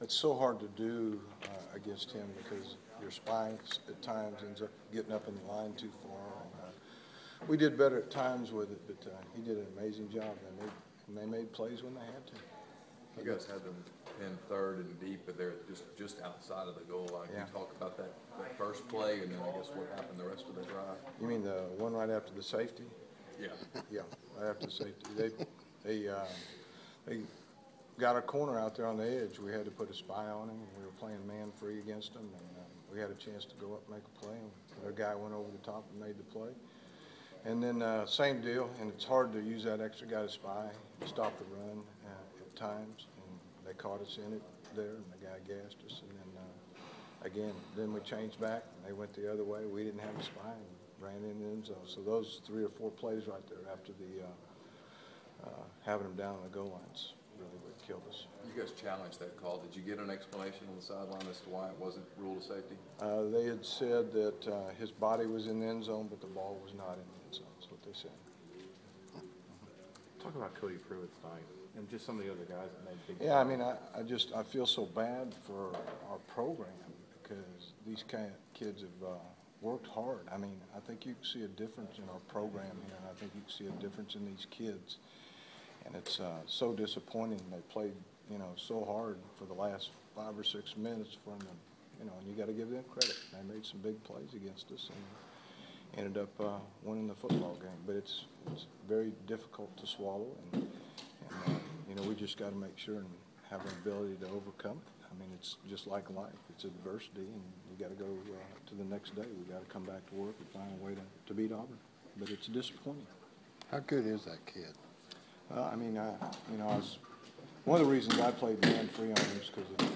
it's so hard to do against him because your spine at times ends up getting up in the line too far. And, we did better at times with it, but he did an amazing job, and they made plays when they had to. You guys had them in third and deep, but they're just outside of the goal line. Can you talk about that first play, and then I guess what happened the rest of the drive? You mean the one right after the safety? Yeah. Yeah, right after the safety. They got a corner out there on the edge. We had to put a spy on him, and we were playing man free against him, and we had a chance to go up and make a play, and their guy went over the top and made the play. And then same deal, and it's hard to use that extra guy to spy and stop the run at times, and they caught us in it there, and the guy gassed us, and then again, then we changed back, and they went the other way. We didn't have a spy and ran in the end zone. So those 3 or 4 plays right there after the having them down on the goal lines really what killed us. You guys challenged that call. Did you get an explanation on the sideline as to why it wasn't ruled a safety? They had said that his body was in the end zone, but the ball was not in the end zone. That's what they said. Talk about Cody Pruitt's night and just some of the other guys that made big. Yeah, I mean, I feel so bad for our program because these kind of kids have worked hard. I mean, I think you can see a difference in our program here, and I think you can see a difference in these kids. And it's so disappointing. They played, so hard for the last 5 or 6 minutes for them, and you got to give them credit. They made some big plays against us and ended up winning the football game. But it's very difficult to swallow, and we just got to make sure and have an ability to overcome it. I mean, it's just like life. It's adversity, and you got to go to the next day. We got to come back to work and find a way to beat Auburn. But it's disappointing. How good is that kid? I mean, one of the reasons I played man-free on him is because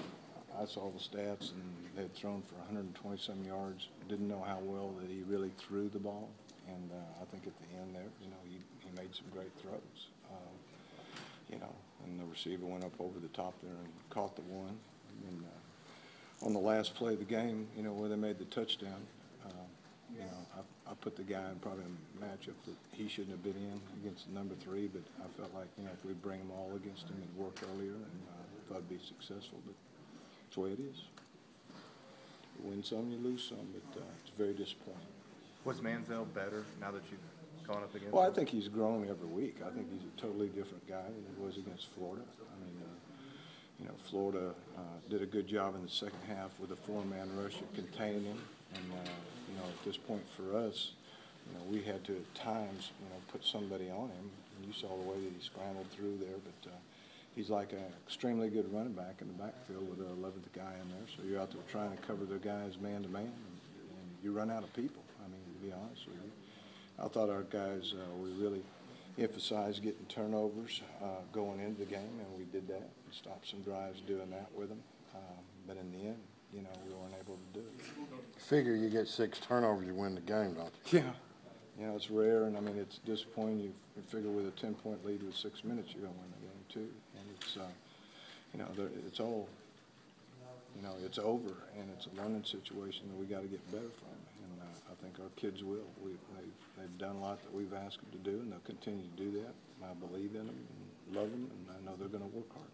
I saw the stats, and they had thrown for 120-some yards. Didn't know how well that he really threw the ball, and I think at the end there, he made some great throws. And the receiver went up over the top there and caught the one. And on the last play of the game, where they made the touchdown, I put the guy in probably a matchup that he shouldn't have been in against the number 3, but I felt like, if we bring them all against him, it worked earlier, and thought it'd be successful, but it's the way it is. You win some, you lose some, but it's very disappointing. Was Manziel better now that you've gone up against him? Well, I think he's grown every week. I think he's a totally different guy than he was against Florida. I mean, Florida did a good job in the second half with a 4-man rush of containing him. And, at this point for us, we had to at times, put somebody on him. And you saw the way that he scrambled through there. But he's like an extremely good running back in the backfield with our 11th guy in there. So you're out there trying to cover the guys man-to-man, and you run out of people. I mean, to be honest with you. I thought our guys, we really emphasized getting turnovers going into the game, and we did that. We stopped some drives doing that with them. But in the end, we weren't able to do it. Figure you get 6 turnovers, you win the game, don't you? Yeah. It's rare, and I mean, it's disappointing. You figure with a 10-point lead with 6 minutes, you're going to win the game too. And it's, it's all, it's over, and it's a learning situation that we got to get better from. And I think our kids will. They've done a lot that we've asked them to do, and they'll continue to do that. I believe in them and love them, and I know they're going to work hard.